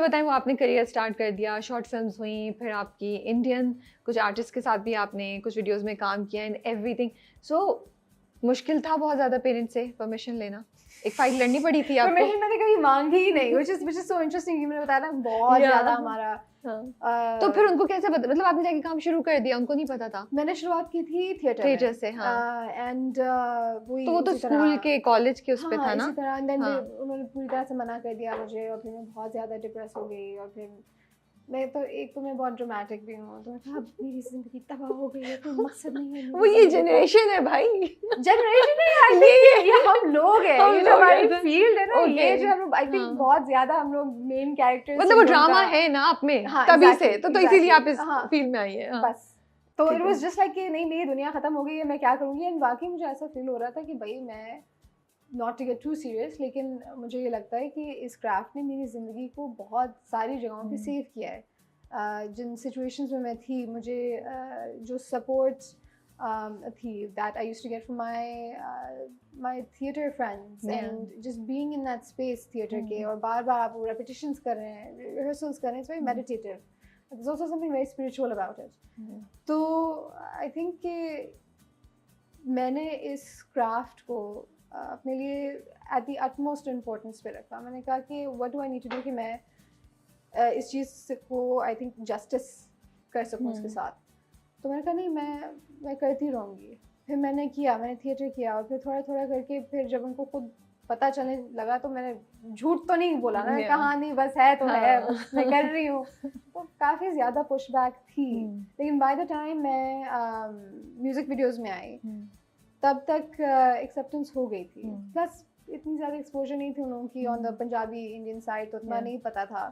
बताएं, वो आपने करियर स्टार्ट कर दिया, शॉर्ट फिल्म्स हुई, फिर आपकी इंडियन कुछ आर्टिस्ट के साथ भी आपने कुछ वीडियोस में काम किया एंड एवरीथिंग। सो मुश्किल था बहुत ज़्यादा पेरेंट्स से परमिशन लेना? एक फाइट लड़नी पड़ी थी आपको? परमिशन मैंने कभी मांगी ही नहीं, which is so interesting कि मैंने बताया ना बहुत ज़्यादा हमारा तो फिर उनको कैसे पता, मतलब आपने जाके काम शुरू कर दिया, उनको नहीं पता था? मैंने शुरुआत की थी थिएटर से। हाँ। एंड तो वो तो स्कूल के कॉलेज के उस पे था ना? इसी तरह एंड देन उन्होंने पूरी तरह से मना कर दिया मुझे, और फिर मैं बहुत ज़्यादा डिप्रेस हो गई, और फिर मैं बहुत ड्रामेटिक भी हूँ, तो मैं कहा मेरी ज़िंदगी तबाह हो गई है, कोई मकसद नहीं है। वो ये जनरेशन है भाई, जनरेशन नहीं ये हम लोग हैं, ये जो हमारी फील्ड है ना, ये जो हम लोग आई थिंक बहुत ज़्यादा हम लोग मेन कैरेक्टर्स, मतलब वो ड्रामा है ना आप में तभी से, तो इसीलिए आप इस फील्ड में आई है। बस तो इट वाज जस्ट लाइक कि नहीं मेरी दुनिया खत्म हो गई है, मैं क्या करूँगी। एंड वाकई मुझे ऐसा फील हो रहा था कि भाई मैं not to get too serious, लेकिन मुझे ये लगता है कि इस क्राफ्ट ने मेरी ज़िंदगी को बहुत सारी जगहों पे सेव किया है। जिन सिचुएशंस में मैं थी, मुझे जो सपोर्ट थी that I used to get from my theatre friends, and just being in that space theatre के, और बार बार आप रेपिटेशंस कर रहे हैं, रिहर्सल्स कर रहे हैं, it's very meditative, there's also something very spiritual about it. तो I think कि मैंने इस क्राफ्ट को अपने लिए at the utmost importance पे रखा। मैंने कहा कि what do I need to do कि मैं इस चीज़ को I think justice कर सकूँ उसके साथ। तो मैंने कहा नहीं, मैं करती रहूँगी। फिर मैंने थिएटर किया, और फिर थोड़ा थोड़ा करके फिर जब उनको खुद पता चलने लगा, तो मैंने झूठ तो नहीं बोला ना, कहा नहीं बस है तो है, मैं कर रही हूँ। तो काफ़ी ज़्यादा पुशबैक थी, लेकिन बाय द टाइम मैं म्यूज़िक वीडियोस में आई, तब तक एक्सेप्टेंस हो गई थी। प्लस इतनी ज़्यादा एक्सपोजर नहीं थी उन लोगों की on the Punjabi Indian side, तो उतना नहीं पता था।